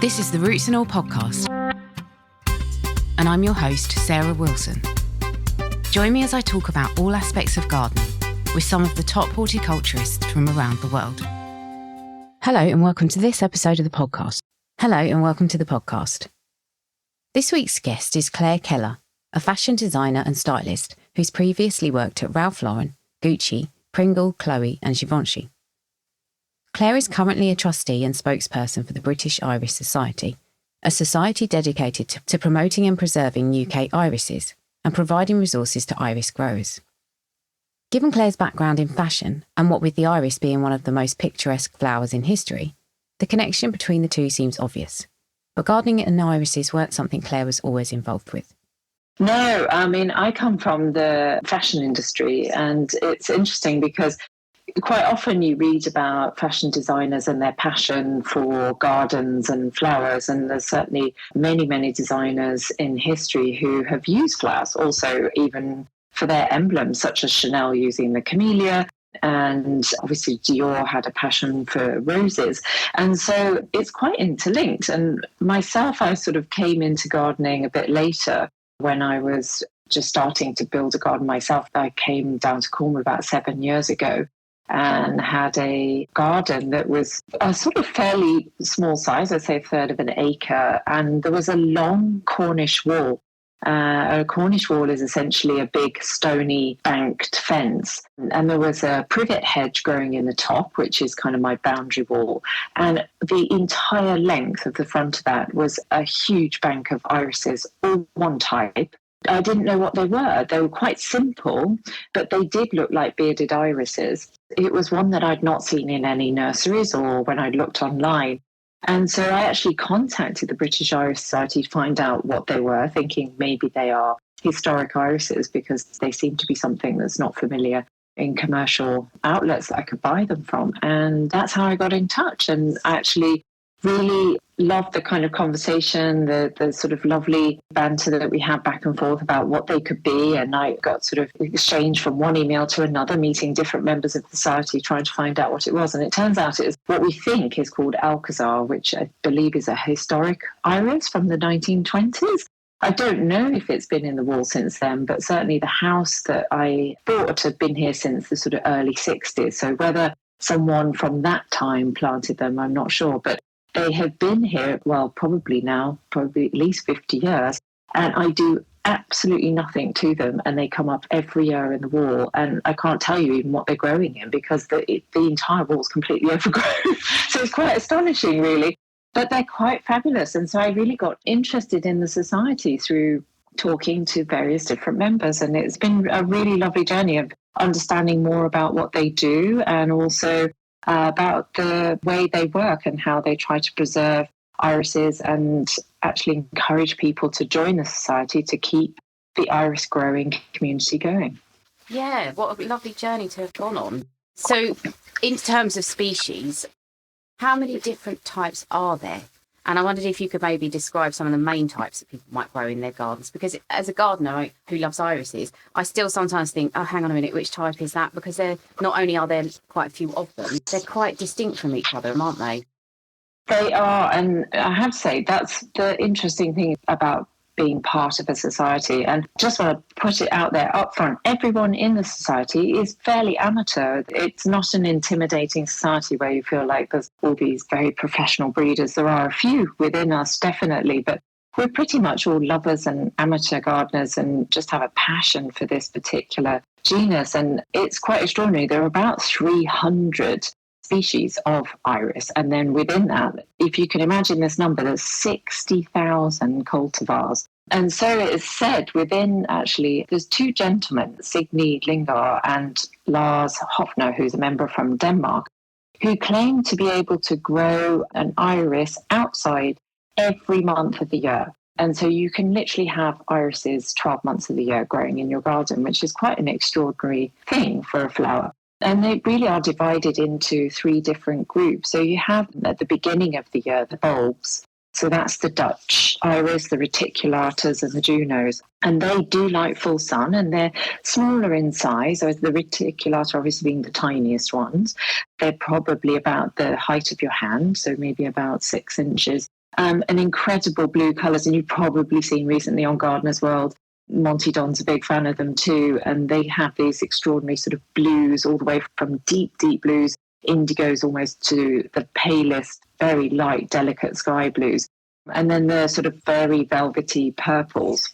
This is the Roots and All podcast, and I'm your host, Sarah Wilson. Join me as I talk about all aspects of gardening with some of the top horticulturists from around the world. Hello and welcome to this episode of the podcast. This week's guest is Clare Keller, a fashion designer and stylist who's previously worked at Ralph Lauren, Gucci, Pringle, Chloe and Givenchy. Clare is currently a trustee and spokesperson for the British Iris Society, a society dedicated to promoting and preserving UK irises and providing resources to iris growers. Given Clare's background in fashion, and what with the iris being one of the most picturesque flowers in history, the connection between the two seems obvious. But gardening and irises weren't something Clare was always involved with. No, I come from the fashion industry, and it's interesting because quite often you read about fashion designers and their passion for gardens and flowers, and there's certainly many, many designers in history who have used glass also even for their emblems, such as Chanel using the camellia, and obviously Dior had a passion for roses. And so it's quite interlinked. And myself, I sort of came into gardening a bit later when I was just starting to build a garden myself. I came down to Cornwall about 7 years ago and had a garden that was a sort of fairly small size, I'd say a third of an acre, and there was a long Cornish wall. A Cornish wall is essentially a big stony banked fence, and there was a privet hedge growing in the top, which is kind of my boundary wall, and the entire length of the front of that was a huge bank of irises, all one type. I didn't know what they were. They were quite simple, but they did look like bearded irises. It was one that I'd not seen in any nurseries or when I'd looked online. And so I actually contacted the British Iris Society to find out what they were, thinking maybe they are historic irises because they seem to be something that's not familiar in commercial outlets that I could buy them from. And that's how I got in touch. And I actually really loved the kind of conversation, the sort of lovely banter that we had back and forth about what they could be. And I got sort of exchange from one email to another, meeting different members of the society, trying to find out what it was. And it turns out it is what we think is called Alcazar, which I believe is a historic iris from the 1920s. I don't know if it's been in the wall since then, but certainly the house that I bought had been here since the sort of early 60s. So whether someone from that time planted them, I'm not sure. But they have been here, well, probably at least 50 years, and I do absolutely nothing to them, and they come up every year in the wall, and I can't tell you even what they're growing in because the entire wall is completely overgrown. So it's quite astonishing, really. But they're quite fabulous, and so I really got interested in the society through talking to various different members, and it's been a really lovely journey of understanding more about what they do and also about the way they work and how they try to preserve irises and actually encourage people to join the society to keep the iris growing community going. Yeah, what a lovely journey to have gone on. So in terms of species, how many different types are there? And I wondered if you could maybe describe some of the main types that people might grow in their gardens. Because as a gardener who loves irises, I still sometimes think, oh, hang on a minute, which type is that? Because not only are there quite a few of them, they're quite distinct from each other, aren't they? They are, and I have to say, that's the interesting thing about being part of a society. And just want to put it out there up front, everyone in the society is fairly amateur. It's not an intimidating society where you feel like there's all these very professional breeders. There are a few within us, definitely, but we're pretty much all lovers and amateur gardeners and just have a passion for this particular genus. And it's quite extraordinary. There are about 300 species of iris, and then within that, if you can imagine this number, there's 60,000 cultivars. And so it is said within, actually, there's two gentlemen, Signe Lingard and Lars Hofner, who's a member from Denmark, who claim to be able to grow an iris outside every month of the year. And so you can literally have irises 12 months of the year growing in your garden, which is quite an extraordinary thing for a flower. And they really are divided into three different groups. So you have at the beginning of the year, the bulbs. So that's the Dutch iris, the reticulatas and the Junos. And they do like full sun, and they're smaller in size. So the reticulata obviously being the tiniest ones. They're probably about the height of your hand, so maybe about 6 inches. and incredible blue colours. And you've probably seen recently on Gardener's World, Monty Don's a big fan of them too. And they have these extraordinary sort of blues, all the way from deep, deep blues, indigos almost, to the palest, very light, delicate sky blues. And then the sort of very velvety purples.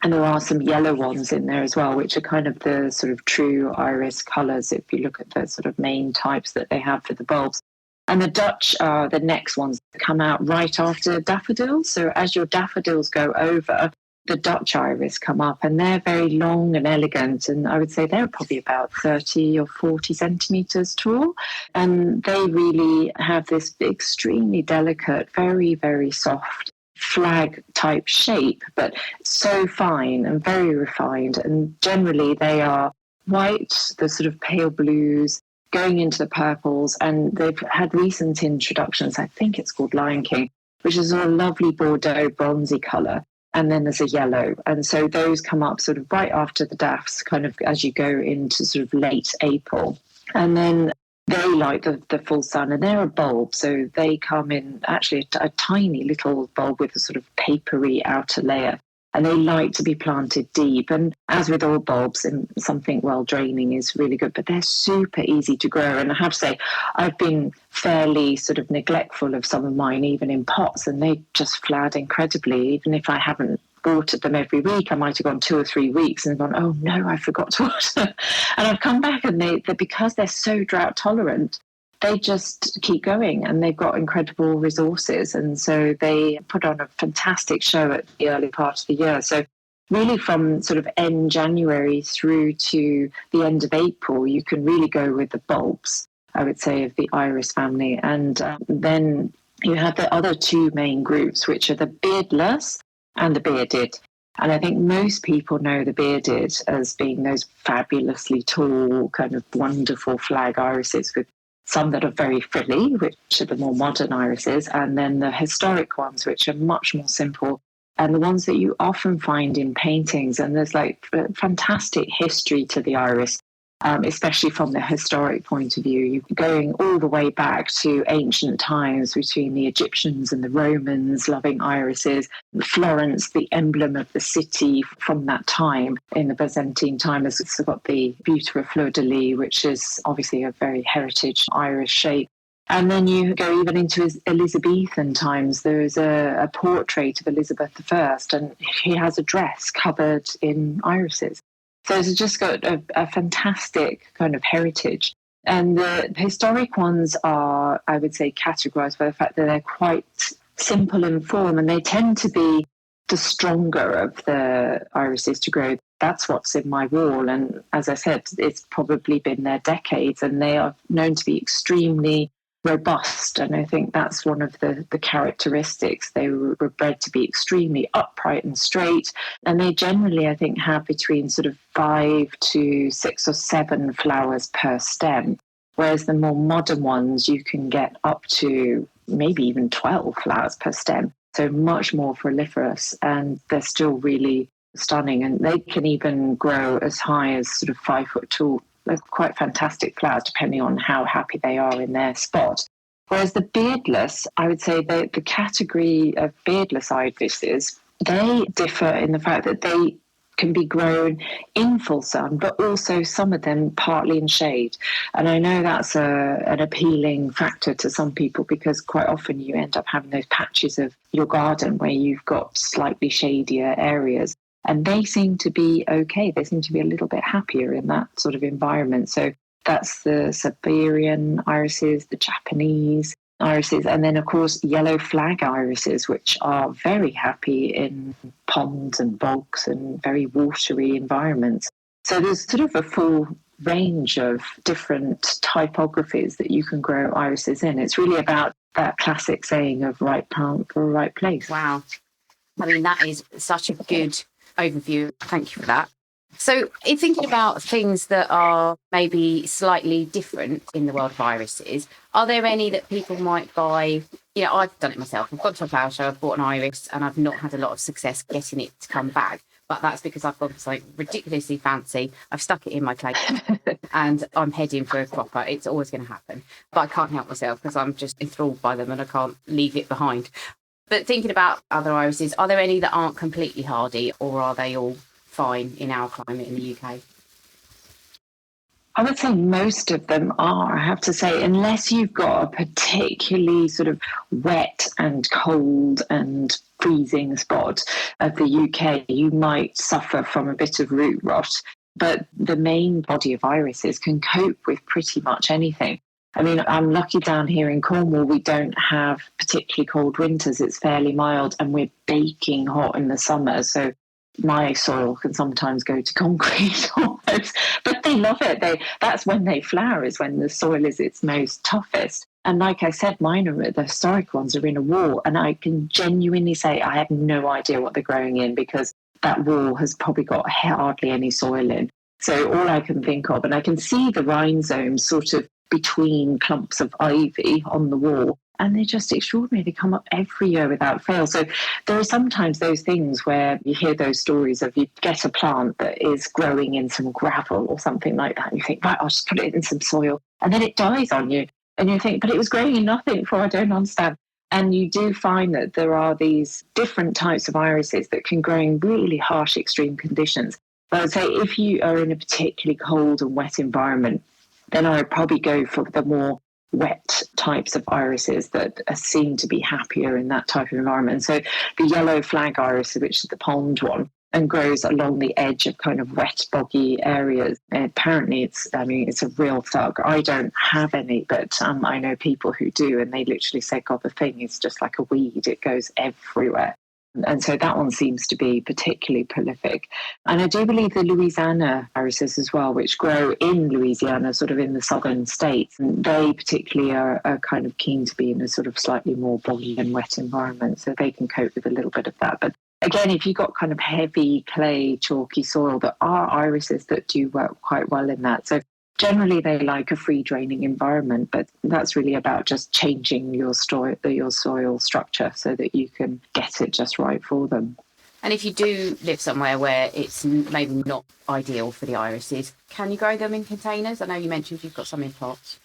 And there are some yellow ones in there as well, which are kind of the sort of true iris colours, if you look at the sort of main types that they have for the bulbs. And the Dutch are the next ones that come out right after daffodils. So as your daffodils go over, the Dutch iris come up, and they're very long and elegant. And I would say they're probably about 30 or 40 centimetres tall. And they really have this extremely delicate, very, very soft flag type shape, but so fine and very refined. And generally they are white, the sort of pale blues, going into the purples. And they've had recent introductions. I think it's called Lion King, which is a lovely Bordeaux bronzy colour. And then there's a yellow. And so those come up sort of right after the daffs, kind of as you go into sort of late April. And then they like the full sun, and they're a bulb. So they come in actually a tiny little bulb with a sort of papery outer layer. And they like to be planted deep. And as with all bulbs, and something well draining is really good, but they're super easy to grow. And I have to say, I've been fairly sort of neglectful of some of mine, even in pots, and they just flowered incredibly. Even if I haven't watered them every week, I might have gone 2 or 3 weeks and gone, oh no, I forgot to water. And I've come back, and they because they're so drought tolerant, they just keep going, and they've got incredible resources. And so they put on a fantastic show at the early part of the year. So really from sort of end January through to the end of April, you can really go with the bulbs, I would say, of the iris family. And then you have the other two main groups, which are the beardless and the bearded. And I think most people know the bearded as being those fabulously tall, kind of wonderful flag irises, with some that are very frilly, which are the more modern irises, and then the historic ones, which are much more simple, and the ones that you often find in paintings. And there's like a fantastic history to the iris, especially from the historic point of view. You're going all the way back to ancient times between the Egyptians and the Romans loving irises. Florence, the emblem of the city from that time, in the Byzantine time, has got the beautiful fleur-de-lis, which is obviously a very heritage iris shape. And then you go even into Elizabethan times. There's a portrait of Elizabeth I, and she has a dress covered in irises. So it's just got a fantastic kind of heritage. And the historic ones are, I would say, categorized by the fact that they're quite simple in form, and they tend to be the stronger of the irises to grow. That's what's in my wall. And as I said, it's probably been there decades, and they are known to be extremely robust. And I think that's one of the characteristics. They were bred to be extremely upright and straight. And they generally, I think, have between sort of 5 to 6 or 7 flowers per stem. Whereas the more modern ones, you can get up to maybe even 12 flowers per stem. So much more proliferous, and they're still really stunning. And they can even grow as high as sort of 5 foot tall. They're quite fantastic flowers, depending on how happy they are in their spot. Whereas the beardless, I would say the category of beardless irises, they differ in the fact that they can be grown in full sun, but also some of them partly in shade. And I know that's an appealing factor to some people, because quite often you end up having those patches of your garden where you've got slightly shadier areas. And they seem to be okay. They seem to be a little bit happier in that sort of environment. So that's the Siberian irises, the Japanese irises, and then, of course, yellow flag irises, which are very happy in ponds and bogs and very watery environments. So there's sort of a full range of different typographies that you can grow irises in. It's really about that classic saying of right plant for a right place. Wow. I mean, that is such a good overview. Thank you for that. So in thinking about things that are maybe slightly different in the world of irises, are there any that people might buy? You know, I've done it myself. I've gone to a flower show, I've bought an iris, and I've not had a lot of success getting it to come back. But that's because I've gone for something ridiculously fancy. I've stuck it in my clay and I'm heading for a cropper. It's always going to happen. But I can't help myself because I'm just enthralled by them and I can't leave it behind. But thinking about other irises, are there any that aren't completely hardy, or are they all fine in our climate in the UK? I would say most of them are, I have to say, unless you've got a particularly sort of wet and cold and freezing spot of the UK, you might suffer from a bit of root rot. But the main body of irises can cope with pretty much anything. I mean, I'm lucky down here in Cornwall, we don't have particularly cold winters. It's fairly mild and we're baking hot in the summer. So my soil can sometimes go to concrete almost, but they love it. That's when they flower, is when the soil is its most toughest. And like I said, the historic ones are in a wall, and I can genuinely say I have no idea what they're growing in, because that wall has probably got hardly any soil in. So all I can think of, and I can see the rhizomes sort of between clumps of ivy on the wall, and they're just extraordinary. They come up every year without fail. So there are sometimes those things where you hear those stories of, you get a plant that is growing in some gravel or something like that, and you think, right, I'll just put it in some soil, and then it dies on you. And you think, but it was growing in nothing before, I don't understand. And you do find that there are these different types of irises that can grow in really harsh extreme conditions. But I would say if you are in a particularly cold and wet environment, then I would probably go for the more wet types of irises that seem to be happier in that type of environment. So the yellow flag iris, which is the pond one, and grows along the edge of kind of wet, boggy areas. And apparently it's a real thug. I don't have any, but I know people who do, and they literally say, God, the thing is just like a weed. It goes everywhere. And so that one seems to be particularly prolific. And I do believe the Louisiana irises as well, which grow in Louisiana, sort of in the southern states, and they particularly are kind of keen to be in a sort of slightly more boggy and wet environment, so they can cope with a little bit of that. But again, if you've got kind of heavy clay, chalky soil, there are irises that do work quite well in that. So generally they like a free draining environment, but that's really about just changing your soil structure so that you can get it just right for them. And if you do live somewhere where it's maybe not ideal for the irises, can you grow them in containers? I know you mentioned you've got some in pots.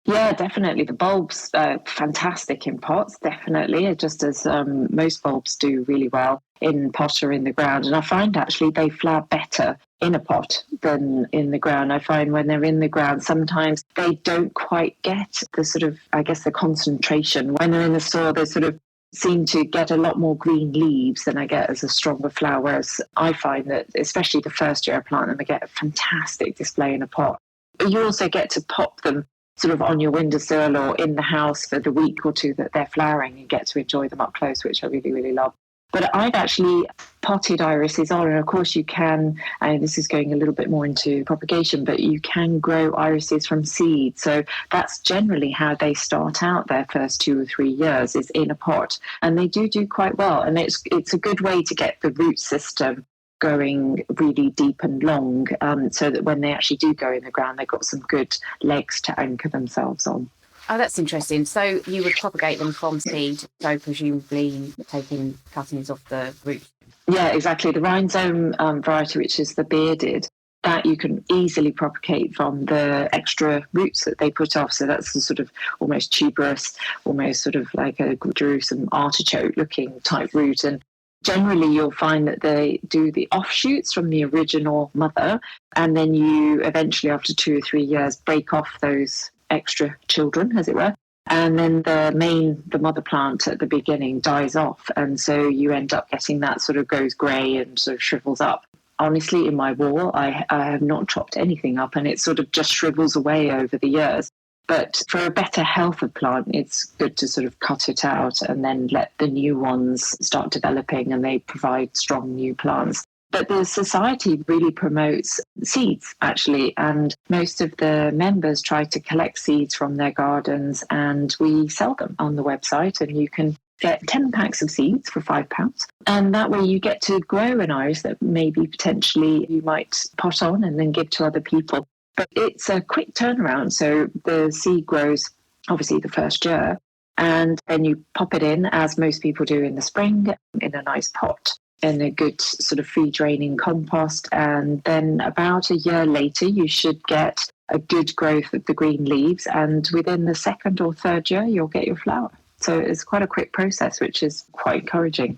Yeah, definitely. The bulbs are fantastic in pots, definitely, just as most bulbs do really well in pot or in the ground. And I find actually they flower better in a pot than in the ground. I find when they're in the ground, sometimes they don't quite get the sort of, I guess, the concentration. When they're in the soil, they sort of seem to get a lot more green leaves than I get as a stronger flower. Whereas I find that, especially the first year I plant them, I get a fantastic display in a pot. But you also get to pop them sort of on your windowsill or in the house for the week or two that they're flowering, and get to enjoy them up close, which I really, really love. But I've actually potted irises on, and of course you can, and this is going a little bit more into propagation, but you can grow irises from seed. So that's generally how they start out their first 2 or 3 years, is in a pot. And they do quite well. And it's a good way to get the root system going really deep and long, so that when they actually do go in the ground, they've got some good legs to anchor themselves on. Oh, that's interesting. So you would propagate them from seed, so presumably taking cuttings off the root. Yeah, exactly. The rhizome variety, which is the bearded, that you can easily propagate from the extra roots that they put off. So that's the sort of almost tuberous, almost sort of like a Jerusalem artichoke looking type root. And generally you'll find that they do the offshoots from the original mother, and then you eventually, after 2 or 3 years, break off those extra children, as it were, and then the mother plant at the beginning dies off, and so you end up getting that sort of goes grey and sort of shrivels up. Honestly, in my wall, I have not chopped anything up, and it sort of just shrivels away over the years. But for a better health of plant, it's good to sort of cut it out and then let the new ones start developing, and they provide strong new plants. But the society really promotes seeds, actually, and most of the members try to collect seeds from their gardens, and we sell them on the website, and you can get 10 packs of seeds for £5. And that way you get to grow an iris that maybe potentially you might pot on and then give to other people. But it's a quick turnaround. So the seed grows obviously the first year, and then you pop it in, as most people do in the spring, in a nice pot, in a good sort of free draining compost. And then about a year later, you should get a good growth of the green leaves. And within the second or third year, you'll get your flower. So it's quite a quick process, which is quite encouraging.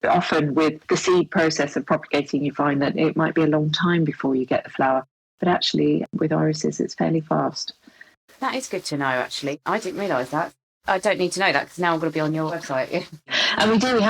But often with the seed process of propagating, you find that it might be a long time before you get the flower. But actually, with irises, it's fairly fast. That is good to know, actually. I didn't realise that. I don't need to know that because now I'm going to be on your website. And we do. We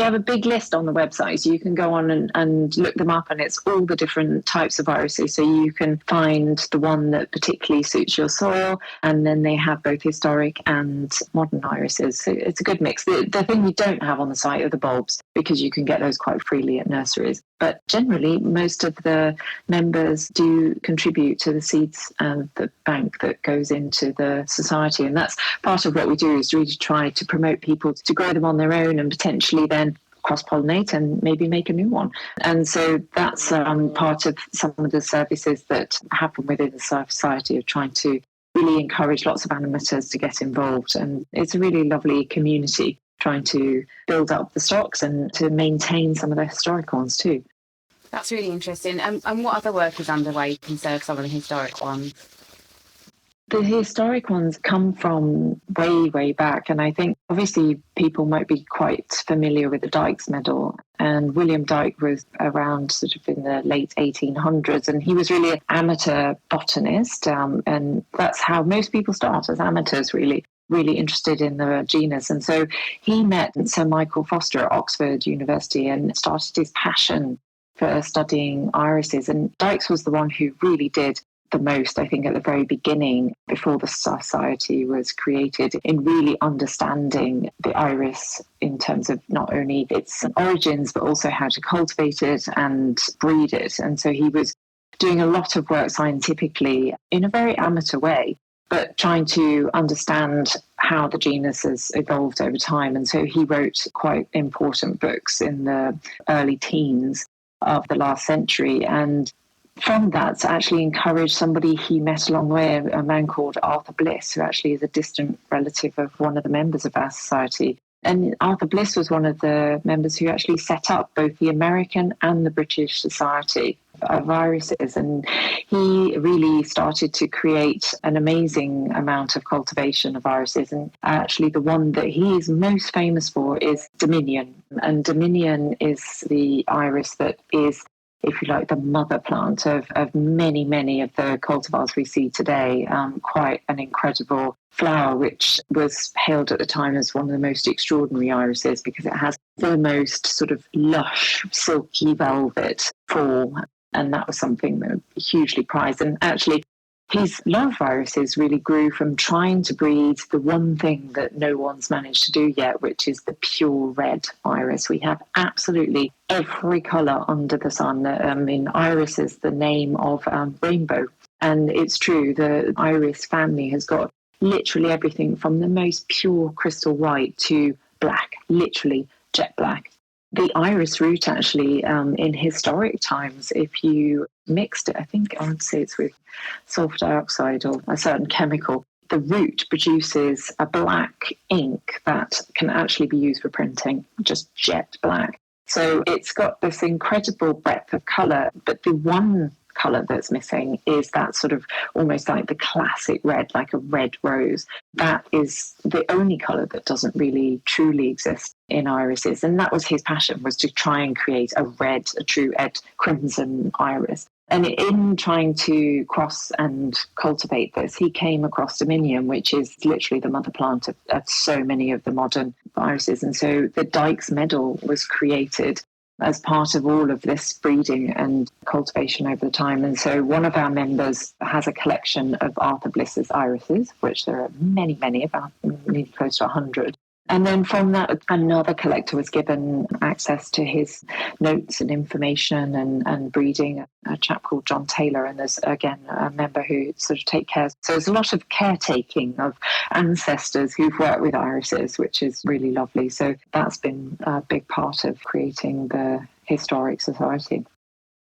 have a big list on the website, so you can go on and look them up, and it's all the different types of irises. So you can find the one that particularly suits your soil, and then they have both historic and modern irises. So it's a good mix. The thing we don't have on the site are the bulbs, because you can get those quite freely at nurseries. But generally, most of the members do contribute to the seeds and the bank that goes into the society. And that's part of what we do, is really try to promote people to grow them on their own and potentially then cross-pollinate and maybe make a new one. And so that's part of some of the services that happen within the society, of trying to really encourage lots of animators to get involved. And it's a really lovely community, trying to build up the stocks and to maintain some of the historic ones too. That's really interesting. And what other work is underway to conserve some of the historic ones? The historic ones come from way, way back. And I think obviously people might be quite familiar with the Dykes Medal. And William Dyke was around sort of in the late 1800s. And he was really an amateur botanist. And that's how most people start, as amateurs, really interested in the genus. And so he met Sir Michael Foster at Oxford University and started his passion for studying irises. And Dykes was the one who really did the most, I think, at the very beginning, before the society was created, in really understanding the iris in terms of not only its origins, but also how to cultivate it and breed it. And so he was doing a lot of work scientifically in a very amateur way, but trying to understand how the genus has evolved over time. And so he wrote quite important books in the early teens of the last century. And from that, to actually encourage somebody he met along the way, a man called Arthur Bliss, who actually is a distant relative of one of the members of our society. And Arthur Bliss was one of the members who actually set up both the American and the British Society of Irises. And he really started to create an amazing amount of cultivation of irises. And actually the one that he is most famous for is Dominion. And Dominion is the iris that is, if you like, the mother plant of many, many of the cultivars we see today. Quite an incredible flower, which was hailed at the time as one of the most extraordinary irises, because it has the most sort of lush, silky velvet form. And that was something that was hugely prized. And actually, his love of irises really grew from trying to breed the one thing that no one's managed to do yet, which is the pure red iris. We have absolutely every colour under the sun. Iris is the name of rainbow. And it's true, the iris family has got literally everything from the most pure crystal white to black, literally jet black. The iris root, actually, in historic times, if you mixed it, I think I would say it's with sulfur dioxide or a certain chemical, the root produces a black ink that can actually be used for printing, just jet black. So it's got this incredible breadth of colour, but the one colour that's missing is that sort of almost like the classic red, like a red rose. That is the only colour that doesn't really truly exist in irises. And that was his passion, was to try and create a true red crimson iris. And in trying to cross and cultivate this, he came across Dominion, which is literally the mother plant of so many of the modern irises. And so the Dykes Medal was created as part of all of this breeding and cultivation over the time. And so one of our members has a collection of Arthur Bliss's irises, which there are many, many, about nearly close to 100. And then from that, another collector was given access to his notes and information and breeding, a chap called John Taylor. And there's, again, a member who sort of take care. So there's a lot of caretaking of ancestors who've worked with irises, which is really lovely. So that's been a big part of creating the historic society.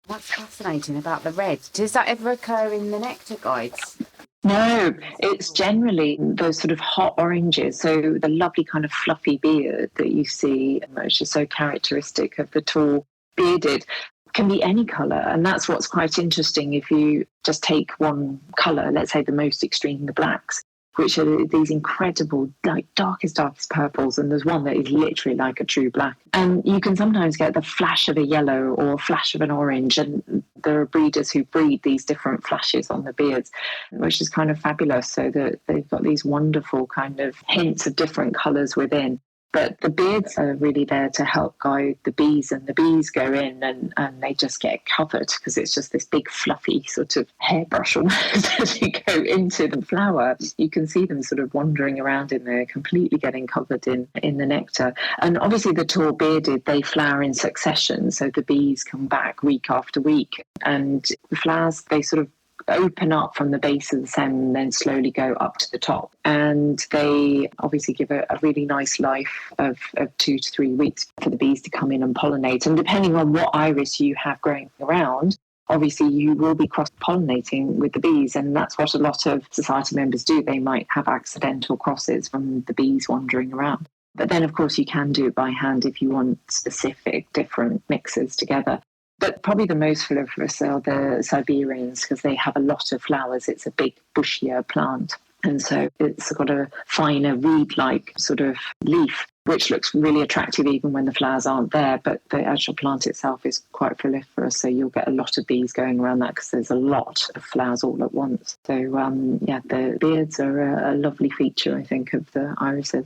That's fascinating about the red. Does that ever occur in the nectar guides? No, it's generally those sort of hot oranges. So the lovely kind of fluffy beard that you see, which is so characteristic of the tall bearded, can be any colour. And that's what's quite interesting. If you just take one colour, let's say the most extreme, the blacks, which are these incredible, like darkest purples. And there's one that is literally like a true black. And you can sometimes get the flash of a yellow or a flash of an orange. And there are breeders who breed these different flashes on the beards, which is kind of fabulous. So that they've got these wonderful kind of hints of different colours within. But the beards are really there to help guide the bees, and the bees go in and they just get covered because it's just this big fluffy sort of hairbrush almost as you go into the flower. You can see them sort of wandering around in there, completely getting covered in the nectar. And obviously the tall bearded, they flower in succession. So the bees come back week after week, and the flowers, they sort of open up from the base of the stem and then slowly go up to the top. And they obviously give a really nice life of 2 to 3 weeks for the bees to come in and pollinate. And depending on what iris you have growing around, obviously you will be cross-pollinating with the bees. And that's what a lot of society members do. They might have accidental crosses from the bees wandering around. But then, of course, you can do it by hand if you want specific different mixes together. But probably the most floriferous are the Siberians because they have a lot of flowers. It's a big bushier plant. And so it's got a finer reed-like sort of leaf, which looks really attractive even when the flowers aren't there. But the actual plant itself is quite floriferous. So you'll get a lot of bees going around that because there's a lot of flowers all at once. So, the beards are a lovely feature, I think, of the irises.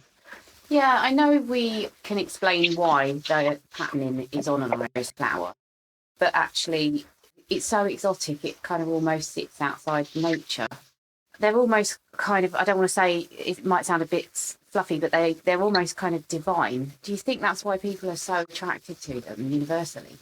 Yeah, I know we can explain why the patterning is on an iris flower. But actually, it's so exotic, it kind of almost sits outside nature. They're almost kind of, I don't want to say, it might sound a bit fluffy, but they're almost kind of divine. Do you think that's why people are so attracted to them universally?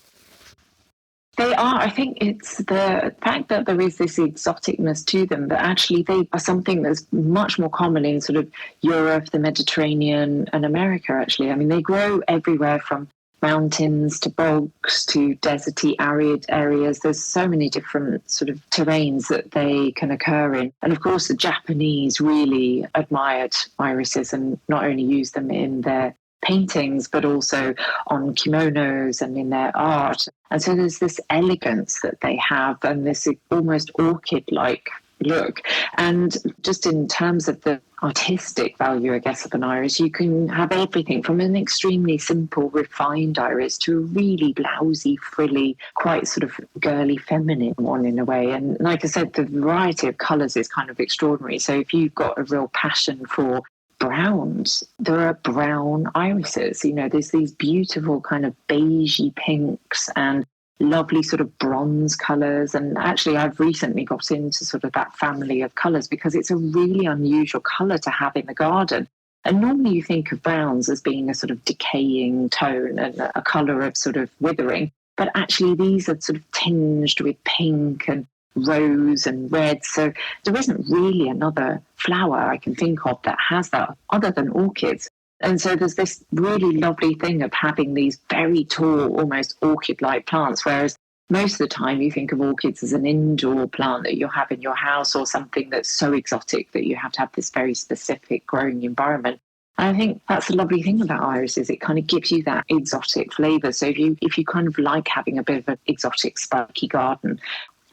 They are. I think it's the fact that there is this exoticness to them, but actually they are something that's much more common in sort of Europe, the Mediterranean, and America, actually. I mean, they grow everywhere from mountains to bogs to deserty arid areas. There's so many different sort of terrains that they can occur in. And of course the Japanese really admired irises and not only used them in their paintings but also on kimonos and in their art. And so there's this elegance that they have and this almost orchid-like look. And just in terms of the artistic value, I guess, of an iris, you can have everything from an extremely simple, refined iris to a really blousy, frilly, quite sort of girly, feminine one in a way. And like I said, the variety of colours is kind of extraordinary. So if you've got a real passion for browns, there are brown irises. You know, there's these beautiful kind of beigey pinks and lovely sort of bronze colours. And actually I've recently got into sort of that family of colours because it's a really unusual colour to have in the garden. And normally you think of browns as being a sort of decaying tone and a colour of sort of withering, but actually these are sort of tinged with pink and rose and red. So there isn't really another flower I can think of that has that other than orchids. And so there's this really lovely thing of having these very tall, almost orchid-like plants, whereas most of the time you think of orchids as an indoor plant that you have in your house or something that's so exotic that you have to have this very specific growing environment. And I think that's the lovely thing about irises. It kind of gives you that exotic flavour. So if you kind of like having a bit of an exotic, spiky garden,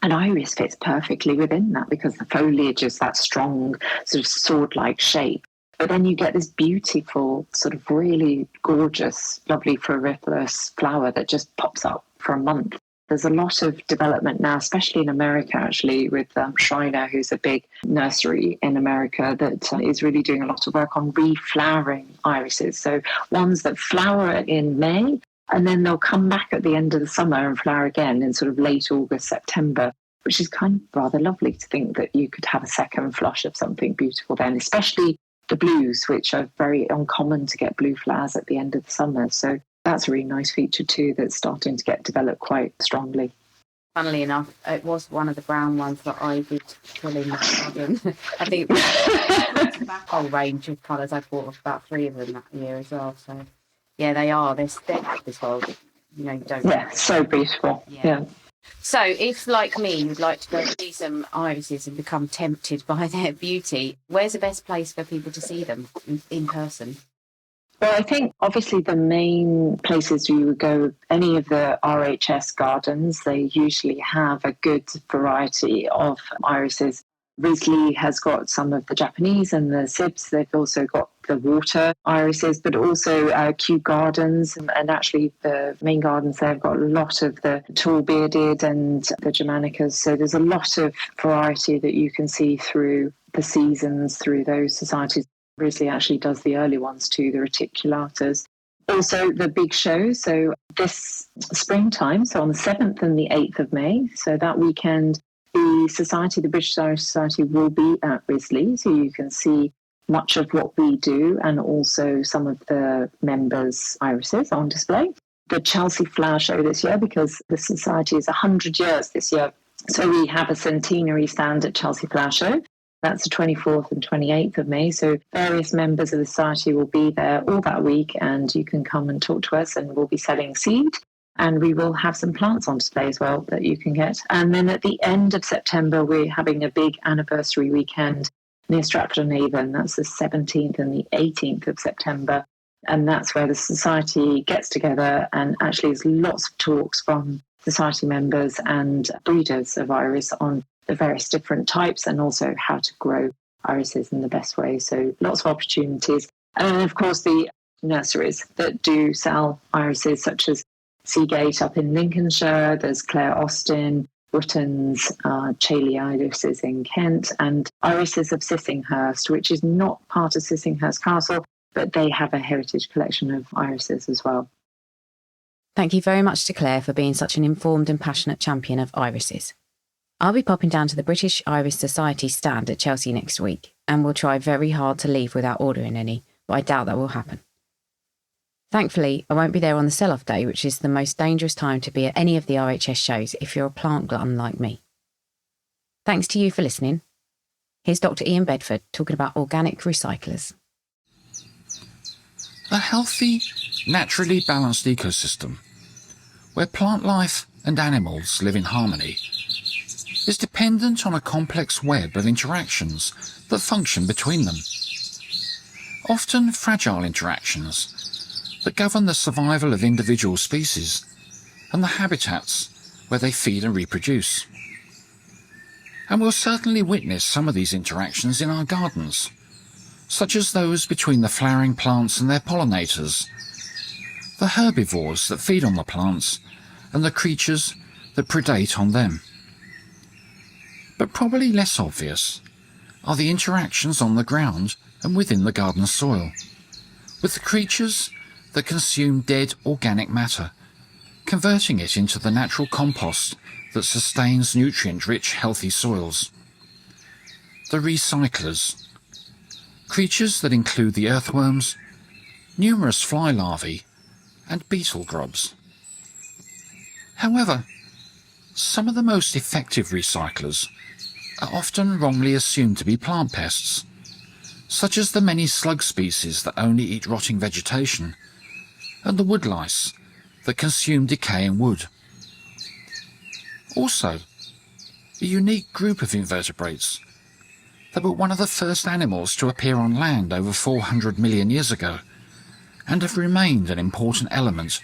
an iris fits perfectly within that because the foliage is that strong, sort of sword-like shape. But then you get this beautiful, sort of really gorgeous, lovely floriferous flower that just pops up for a month. There's a lot of development now, especially in America, actually, with Schreiner, who's a big nursery in America that is really doing a lot of work on reflowering irises. So ones that flower in May, and then they'll come back at the end of the summer and flower again in sort of late August, September, which is kind of rather lovely to think that you could have a second flush of something beautiful then, especially the blues, which are very uncommon to get blue flowers at the end of the summer. So that's a really nice feature too that's starting to get developed quite strongly. Funnily enough, it was one of the brown ones that I did pull in the garden. I think the whole range of colours. I bought about 3 of them that year as well. So yeah, they are. They're this world. You know, you don't. Yeah, so beautiful. Yeah. So if, like me, you'd like to go see some irises and become tempted by their beauty, where's the best place for people to see them in person? Well, I think obviously the main places you would go, any of the RHS gardens, they usually have a good variety of irises. Risley has got some of the Japanese and the Sibs. They've also got the water irises, but also Kew Gardens. And actually the main gardens, they've got a lot of the tall bearded and the Germanicas. So there's a lot of variety that you can see through the seasons, through those societies. Risley actually does the early ones too, the reticulatas. Also the big shows. So this springtime, so on the 7th and the 8th of May, so that weekend, the British Irish Society will be at Risley, so you can see much of what we do and also some of the members' irises on display. The Chelsea Flower Show this year, because the Society is 100 years this year, so we have a centenary stand at Chelsea Flower Show. That's the 24th and 28th of May, so various members of the Society will be there all that week, and you can come and talk to us, and we'll be selling seed. And we will have some plants on display as well that you can get. And then at the end of September, we're having a big anniversary weekend near Stratford-on-Avon. That's the 17th and the 18th of September. And that's where the Society gets together, and actually there's lots of talks from Society members and breeders of iris on the various different types and also how to grow irises in the best way. So lots of opportunities. And then, of course, the nurseries that do sell irises, such as Seagate up in Lincolnshire, there's Clare Austin, Wootton's, Chailey irises in Kent, and irises of Sissinghurst, which is not part of Sissinghurst Castle, but they have a heritage collection of irises as well. Thank you very much to Clare for being such an informed and passionate champion of irises. I'll be popping down to the British Iris Society stand at Chelsea next week, and we'll try very hard to leave without ordering any, but I doubt that will happen. Thankfully, I won't be there on the sell-off day, which is the most dangerous time to be at any of the RHS shows if you're a plant glutton like me. Thanks to you for listening. Here's Dr. Ian Bedford talking about organic recyclers. A healthy, naturally balanced ecosystem, where plant life and animals live in harmony, is dependent on a complex web of interactions that function between them. Often fragile interactions that govern the survival of individual species and the habitats where they feed and reproduce. And we'll certainly witness some of these interactions in our gardens, such as those between the flowering plants and their pollinators, the herbivores that feed on the plants, and the creatures that predate on them. But probably less obvious are the interactions on the ground and within the garden soil, with the creatures that consume dead organic matter, converting it into the natural compost that sustains nutrient-rich, healthy soils. The recyclers, creatures that include the earthworms, numerous fly larvae, and beetle grubs. However, some of the most effective recyclers are often wrongly assumed to be plant pests, such as the many slug species that only eat rotting vegetation, and the woodlice that consume decaying wood. Also, a unique group of invertebrates that were one of the first animals to appear on land over 400 million years ago, and have remained an important element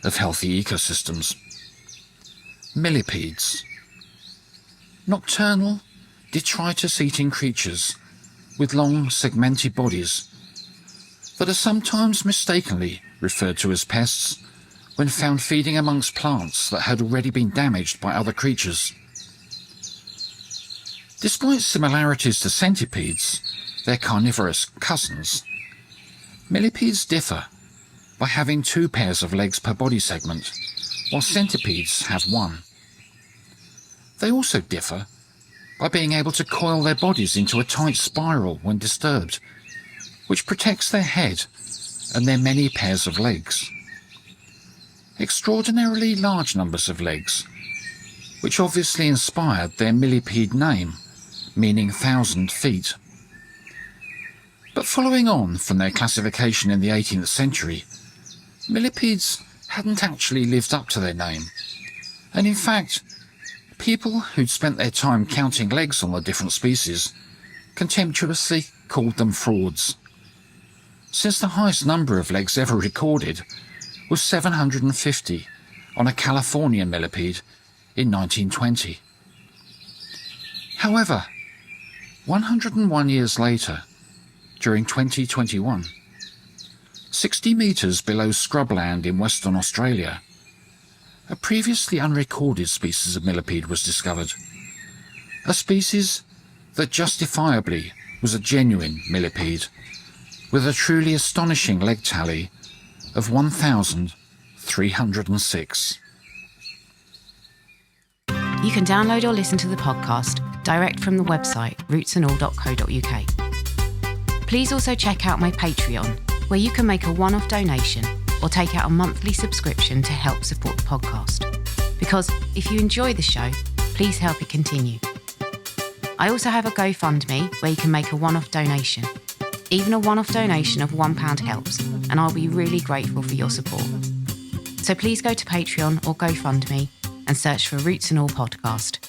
of healthy ecosystems. Millipedes, nocturnal, detritus-eating creatures with long, segmented bodies that are sometimes mistakenly referred to as pests when found feeding amongst plants that had already been damaged by other creatures. Despite similarities to centipedes, their carnivorous cousins, millipedes differ by having 2 pairs of legs per body segment, while centipedes have 1. They also differ by being able to coil their bodies into a tight spiral when disturbed, which protects their head and their many pairs of legs. Extraordinarily large numbers of legs, which obviously inspired their millipede name, meaning 1,000 feet. But following on from their classification in the 18th century, millipedes hadn't actually lived up to their name, and in fact, people who'd spent their time counting legs on the different species contemptuously called them frauds, since the highest number of legs ever recorded was 750 on a Californian millipede in 1920. However, 101 years later, during 2021, 60 metres below scrubland in Western Australia, a previously unrecorded species of millipede was discovered. A species that justifiably was a genuine millipede, with a truly astonishing leg tally of 1,306. You can download or listen to the podcast direct from the website rootsandall.co.uk. Please also check out my Patreon, where you can make a one-off donation or take out a monthly subscription to help support the podcast. Because if you enjoy the show, please help it continue. I also have a GoFundMe where you can make a one-off donation. Even a one-off donation of £1 helps, and I'll be really grateful for your support. So please go to Patreon or GoFundMe and search for Roots and All Podcast.